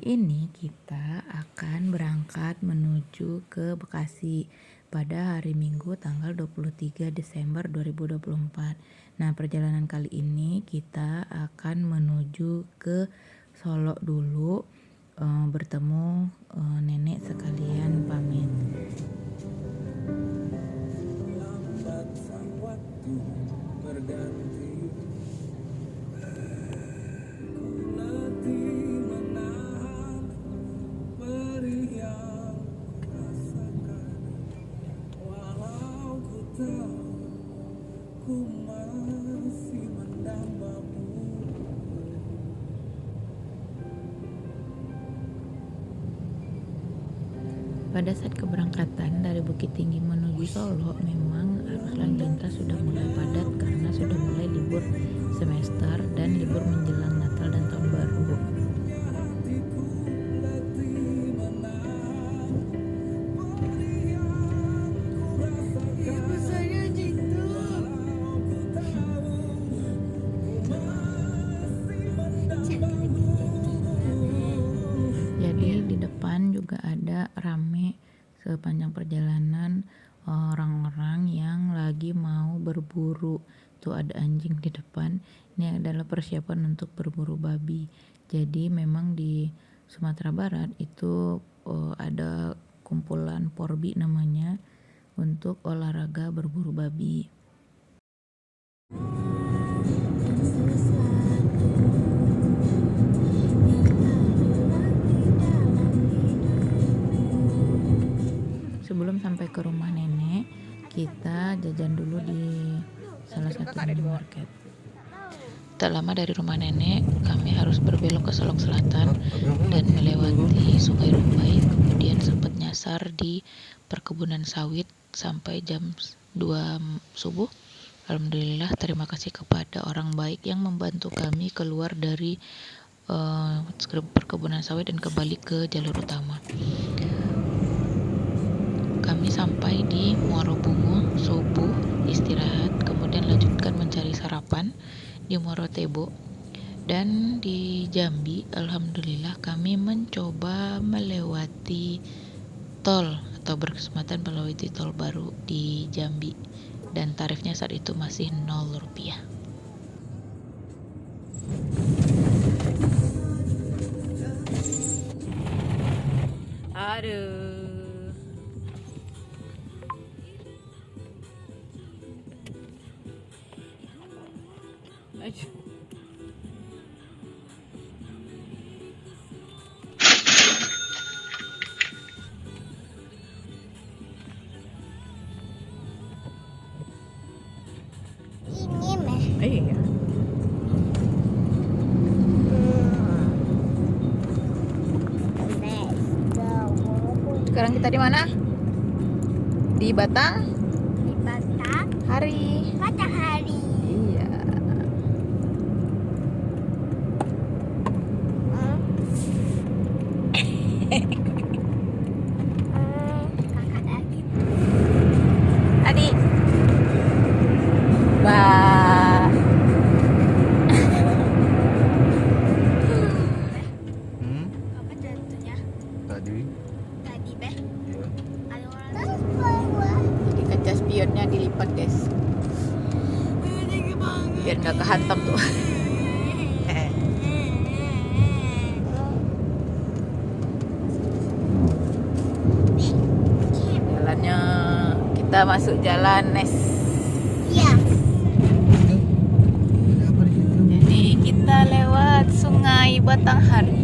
ini kita akan berangkat menuju ke Bekasi pada hari Minggu tanggal 23 Desember 2024. Nah, perjalanan kali ini kita akan menuju ke Solo dulu, bertemu nenek sekalian pamit. Lambat sang waktu berganti, ku letih menahan perih yang rasakan. Walau ku tahu ku masih mendambamu. Pada saat keberangkatan dari Bukit Tinggi menuju Solo, memang arus lalu lintas sudah mulai padat karena sudah mulai libur semester dan libur menjelang Natal dan Tahun Baru. Hatiku letih menahan perih yang ku rasakan. Walau ku tahu ku masih mendambamu. Jadi di depan juga ada rame sepanjang perjalanan orang-orang yang lagi mau berburu. Tuh ada anjing di depan. Ini adalah persiapan untuk berburu babi. Jadi memang di Sumatera Barat itu ada kumpulan Porbi namanya untuk olahraga berburu babi. Sebelum sampai ke rumah nenek, kita jajan dulu di salah satu minimarket. Tak lama dari rumah nenek, kami harus berbelok ke Solok Selatan dan melewati Sungai Rumbai, kemudian sempat nyasar di perkebunan sawit sampai jam 2 subuh. Alhamdulillah, terima kasih kepada orang baik yang membantu kami keluar dari perkebunan sawit dan kembali ke jalur utama. Kami sampai di Muaro Bungo, subuh, istirahat, kemudian lanjutkan mencari sarapan di Muaro Tebo. Dan di Jambi, alhamdulillah kami mencoba melewati tol atau berkesempatan melewati tol baru di Jambi. Dan tarifnya saat itu masih 0 rupiah. Aduh. Iya. Sekarang kita di mana? Di Batang? Di Batang Hari. Matahari. Iya. Kakak Adit. Adik. Bah. Apa jatuhnya? Tadi Tadi Beh. ya Ada orang. Jadi kaca spionnya dilipat, guys. Biar nggak kehantam tuh. Jalannya kita masuk jalan Nes. Iya. apa di situ? Jadi kita lewat Sungai Batanghari.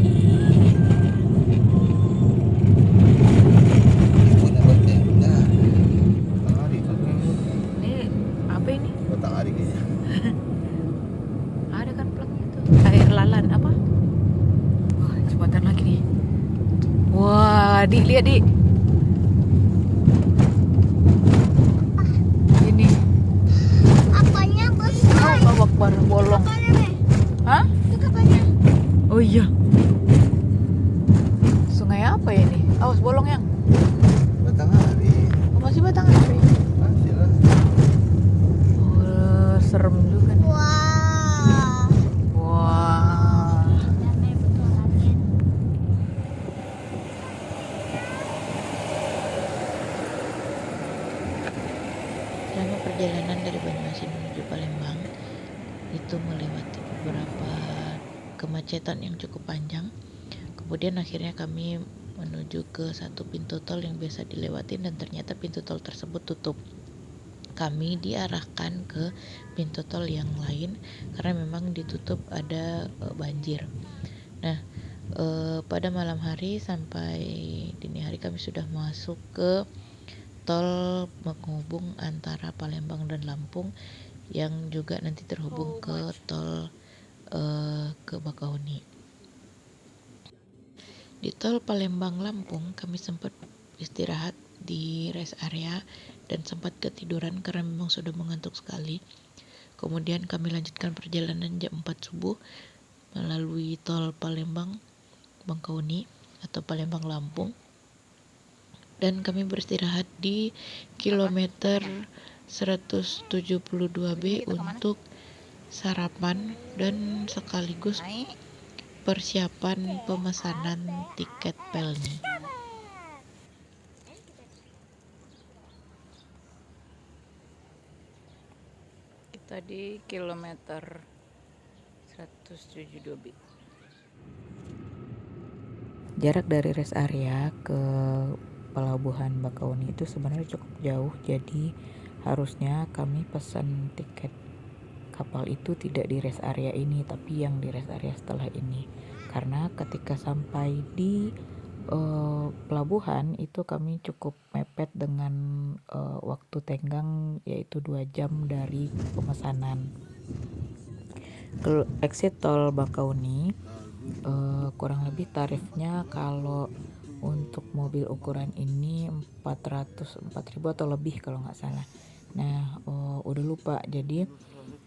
Batang hari Ini apa ini? batang hari kayaknya. Ada kan plaknya tuh. Air lalan apa? Wah, jembatan lagi nih. Wah, Dik, lihat Dik. Ini. Apanya besar? Oh, Akbar bolong. Apanya Beh? Hah? Itu kapalnya. Oh iya. Sungai apa ya ini? Awas bolong yang. Batang hari Oh, masih Batanghari. masih lah. Oh, serem juga nih. Wah. Wah. Damai betul lagi. perjalanan dari Banyuasin menuju Palembang itu melewati beberapa kemacetan yang cukup panjang. Kemudian akhirnya kami menuju ke satu pintu tol yang biasa dilewatin dan ternyata pintu tol tersebut tutup. Kami diarahkan ke pintu tol yang lain karena memang ditutup ada banjir. Nah, pada malam hari sampai dini hari kami sudah masuk ke tol penghubung antara Palembang dan Lampung yang juga nanti terhubung ke tol ke Bakahuni. Di tol Palembang-Lampung kami sempat istirahat di rest area dan sempat ketiduran karena memang sudah mengantuk sekali. Kemudian kami lanjutkan perjalanan jam 4 subuh melalui tol Palembang-Bakahuni atau Palembang-Lampung. Dan kami beristirahat di kilometer 172B untuk sarapan dan sekaligus persiapan pemesanan tiket Pelni. Kita di kilometer 172B. Jarak dari rest area ke pelabuhan Bakahuni itu sebenarnya cukup jauh, jadi harusnya kami pesan tiket kapal itu tidak di rest area ini tapi yang di rest area setelah ini, karena ketika sampai di pelabuhan itu kami cukup mepet dengan waktu tenggang yaitu 2 jam dari pemesanan. Exit tol Bakahuni kurang lebih tarifnya kalau untuk mobil ukuran ini 4.000 atau lebih kalau nggak salah. Nah, udah lupa, jadi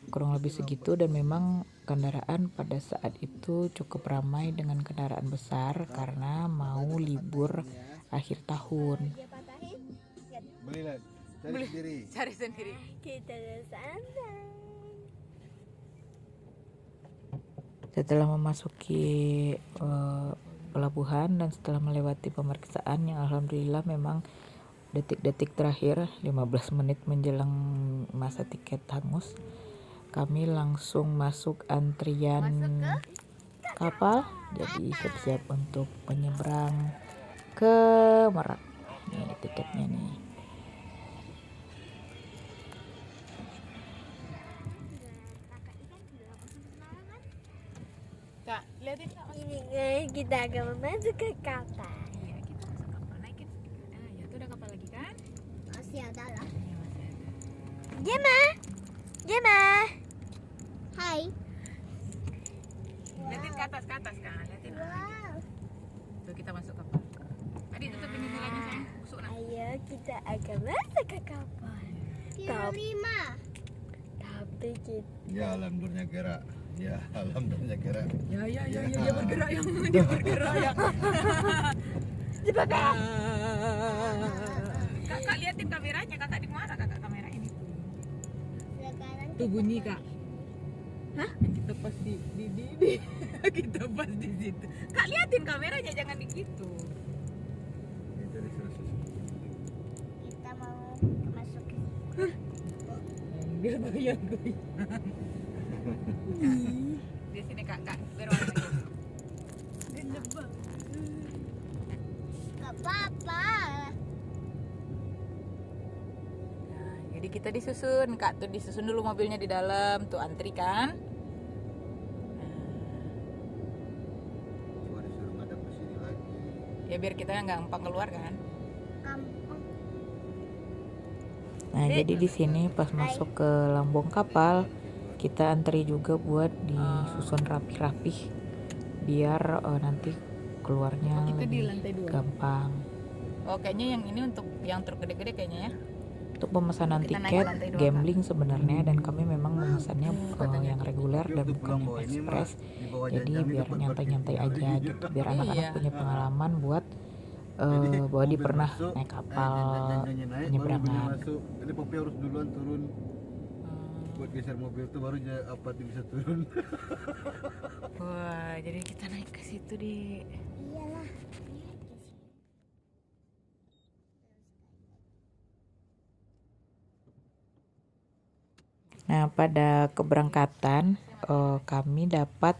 kurang lebih segitu. Dan memang kendaraan pada saat itu cukup ramai dengan kendaraan besar karena mau libur akhir tahun. Belilah, cari sendiri. Kita ke sana. Setelah memasuki pelabuhan dan setelah melewati pemeriksaan yang alhamdulillah memang detik-detik terakhir 15 menit menjelang masa tiket hangus, kami langsung masuk antrian kapal, jadi siap-siap untuk menyeberang ke Merak. Ini tiketnya nih. Kak, liatin Kak. Ini guys, kita akan masuk ke kapal. Iya, kita masuk kapal. Naikin. Nah, ya tuh udah kapal lagi kan? Masih ada lah. Iya, masih ada. Gemma, Gemma. Hai. Liatin ke atas Kak. Liatin. Wow. Tuh kita masuk kapal. Adik tutupin jendelanya sayang. Busuk nak. Ayo kita akan masuk ke kapal. Top 5. Tapi kita Ya alhamdulillah gerak. Ya alhamdulillah gerak. Ya, dia bergerak yang. Dia bergerak yang. Kakak liatin kameranya, kakak di mana kakak kamera ini? sekarang Tuh bunyi Kak. Hah? Kita pas di kita pas di situ. Kak liatin kameranya jangan di gitu. kita mau masuk ke Dia goyang. Di sini Kak berwarna lagi. Gak apa-apa. Nah, jadi kita disusun, Kak tuh disusun dulu mobilnya di dalam, tuh antri kan? Coba disuruh ngadap ke sini lagi. Ya biar kita nggak gampang keluar kan? Kampung. Nah, jadi di sini pas masuk ke lambung kapal, kita antri juga buat disusun rapi-rapih biar nanti keluarnya Oh, kita di lebih lantai 2. gampang. Oh kayaknya yang ini untuk yang truk gede-gede kayaknya ya? Untuk pemesanan Kita naik ke tiket lantai 2, gambling sebenarnya, dan kami memang memesannya yang reguler dan Untuk bukan yang Kelompok ini mah ekspres. di bawah Jadi jajan biar itu nyantai-nyantai buat aja pergi. gitu, biar Iya. anak-anak punya pengalaman buat bahwa dia Mobil pernah masuk, naik kapal jangan-jangan naik, baru mobilnya penyeberangan. masuk. Jadi Popi harus duluan turun buat geser mobil tuh baru apa dia bisa turun. Wah jadi kita naik ke situ di. Iyalah. Nah, pada keberangkatan kami dapat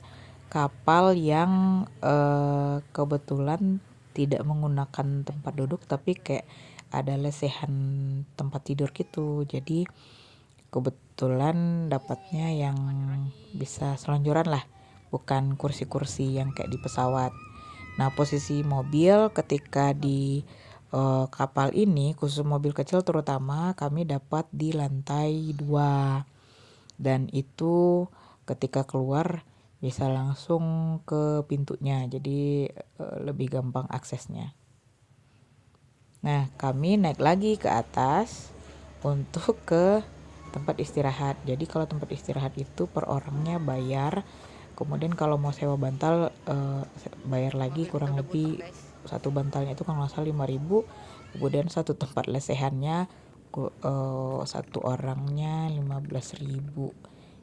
kapal yang kebetulan tidak menggunakan tempat duduk tapi kayak ada lesehan tempat tidur gitu. Jadi kebetulan dapatnya yang bisa selonjoran lah, bukan kursi-kursi yang kayak di pesawat. Nah, posisi mobil ketika di kapal ini, khusus mobil kecil terutama, kami dapat di lantai 2. Dan itu ketika keluar bisa langsung ke pintunya, jadi lebih gampang aksesnya. Nah, kami naik lagi ke atas untuk ke tempat istirahat. Jadi kalau tempat istirahat itu per orangnya bayar. Kemudian kalau mau sewa bantal bayar lagi, kurang lebih satu bantalnya itu kalau nggak salah 5.000. Kemudian satu tempat lesehannya satu orangnya 15.000.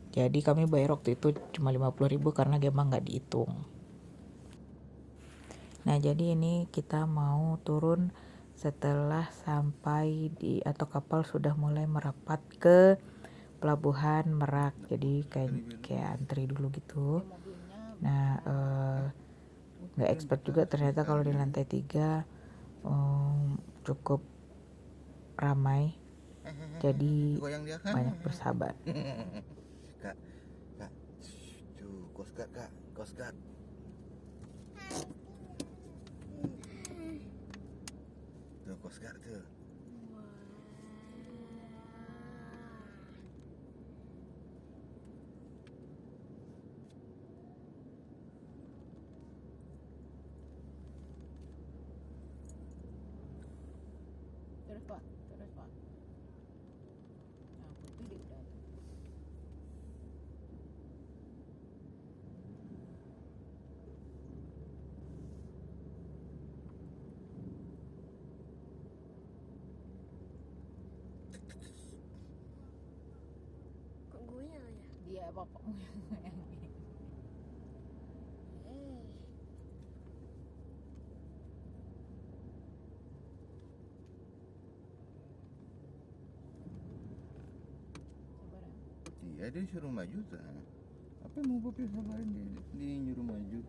Jadi kami bayar waktu itu cuma 50.000 karena emang nggak dihitung. Nah, jadi ini kita mau turun setelah sampai di atau kapal sudah mulai merapat ke pelabuhan Merak. Jadi kayak antri dulu gitu. Nah, nggak expect juga ternyata kalau di lantai 3 cukup ramai. Jadi banyak bersahabat. Kak, tuh Coast Guard Kak, Coast Guard. Tuh Coast Guard tuh. Terus Pak. Nah, itu dia udah. Kok goyang ya? Dia bapakmu yang ngoyangin. Sabar ya. Iya dia suruh maju tuh. Apa yang mau Bapak sabarin dia nyuruh maju?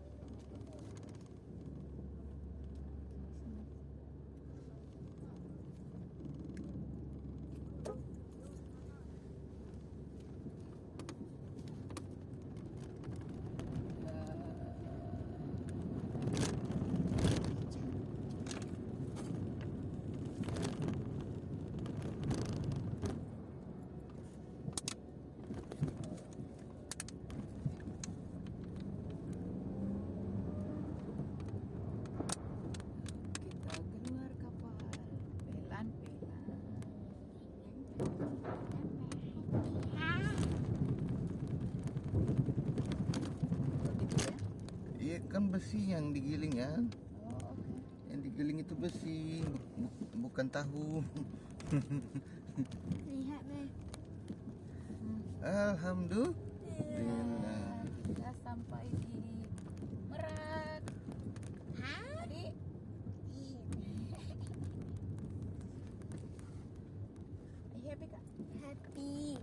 Kita keluar kapal. Pelan. Begitu ya? Iya kan besi yang digiling ya. Oh, oke. Yang digiling itu besi, bukan tahu. Lihat nih. Alhamdulillah. Kita sampai di Merak. Adik. Are you happy Kak? Happy.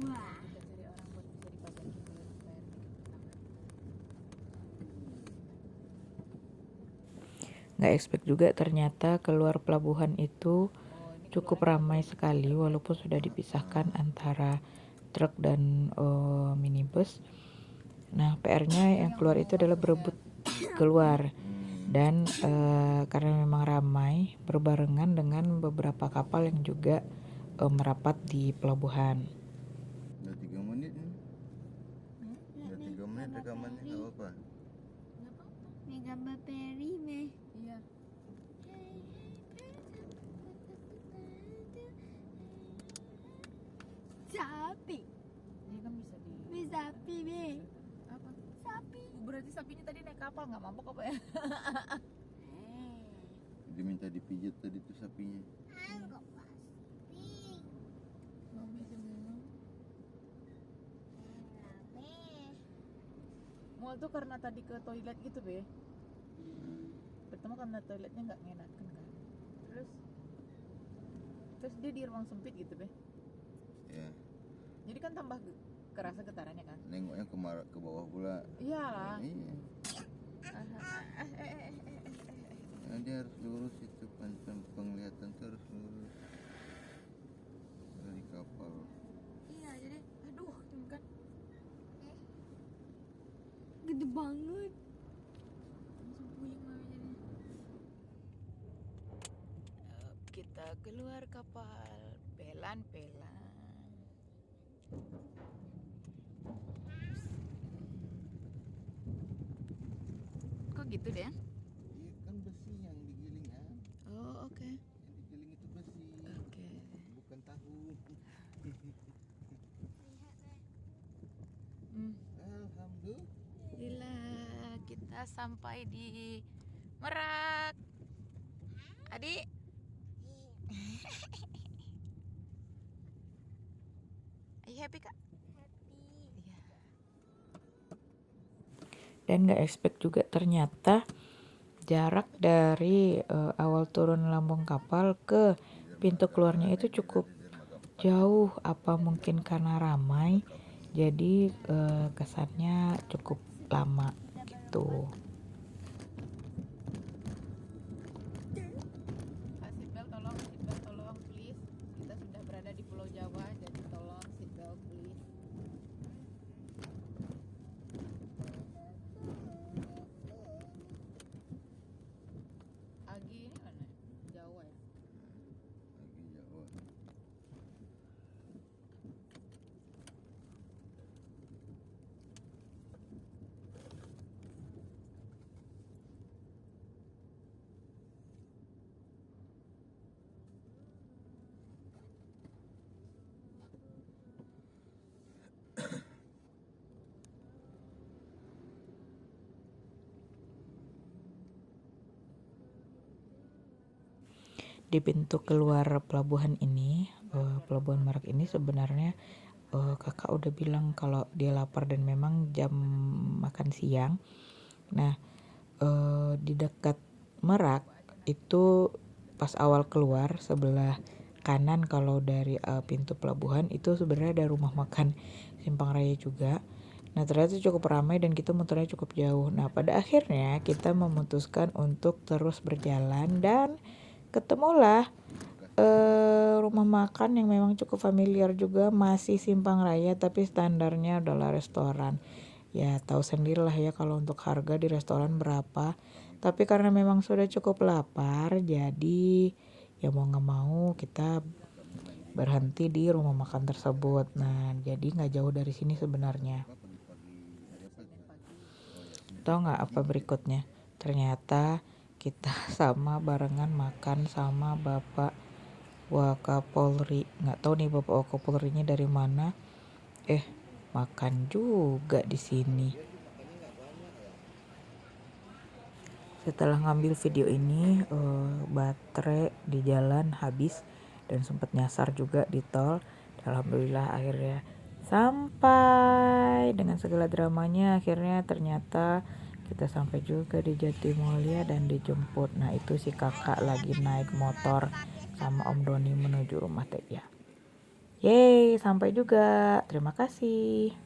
Wah. Kita cari orang buat bisa dipajakin dulu bayar tiket. Nggak expect juga ternyata keluar pelabuhan itu cukup ramai sekali walaupun sudah dipisahkan antara truk dan minibus. Nah, PR-nya yang keluar itu adalah berebut keluar. Dan karena memang ramai berbarengan dengan beberapa kapal yang juga merapat di pelabuhan. Udah 3 menit nih. Udah 3 menit rekamannya, nggak apa-apa. Ini gambar peri meh. Iya. Sapi. Ini kan bisa di Ini sapi meh. apa? Sapi. Berarti sapinya tadi naik kapal nggak mabok apa ya? Dia minta dipijit tadi tuh sapinya. Enggak pasti. Mami semua. Mual tuh karena tadi ke toilet gitu be. Pertama karena toiletnya nggak ngenakan kan. Terus Terus dia di ruang sempit gitu, Be. Ya, Jadi kan tambah kerasa getarannya kan? nengoknya ke bawah pula. Iyalah. Iya. Nah, dia harus lurus itu penglihatan tuh harus lurus dari kapal. Iya, jadi aduh, kan Gede banget. langsung puyeng mami jadinya. Kita keluar kapal, pelan-pelan. Kok gitu deh? Iya kan besi yang digiling ya. Oh, oke. Yang digiling itu besi. Oke. Bukan tahu. Alhamdulillah kita sampai di Merak. Adik. Are you happy, Kak? Happy. Iya. Dan gak expect juga ternyata jarak dari awal turun lambung kapal ke pintu keluarnya itu cukup jauh. Apa mungkin karena ramai, jadi kesannya cukup lama gitu. Seatbelt tolong please. Kita sudah berada di Pulau Jawa, jadi tolong seatbelt please. Agi ini mana? Jawa ya? Lagi Jawa. Di pintu keluar pelabuhan ini, pelabuhan Merak ini sebenarnya kakak udah bilang kalau dia lapar dan memang jam makan siang. Nah, di dekat Merak itu pas awal keluar sebelah kanan kalau dari pintu pelabuhan itu sebenarnya ada rumah makan Simpang Raya juga. Nah, ternyata cukup ramai dan kita muternya cukup jauh. Nah, pada akhirnya kita memutuskan untuk terus berjalan dan ketemulah rumah makan yang memang cukup familiar juga, masih Simpang Raya tapi standarnya adalah restoran. Ya tahu sendirilah ya kalau untuk harga di restoran berapa. Tapi karena memang sudah cukup lapar, jadi ya mau nggak mau kita berhenti di rumah makan tersebut. Nah, jadi nggak jauh dari sini sebenarnya. Tahu nggak apa berikutnya? Ternyata kita sama barengan makan sama Bapak Wakapolri. Nggak tahu nih Bapak Wakapolrinya dari mana. Makan juga di sini. Setelah ngambil video ini, baterai di jalan habis dan sempat nyasar juga di tol. Alhamdulillah akhirnya sampai dengan segala dramanya. Akhirnya ternyata kita sampai juga di Jatimulya dan dijemput. Nah, itu si kakak lagi naik motor sama Om Doni menuju rumah Teja. Yeay, sampai juga. Terima kasih.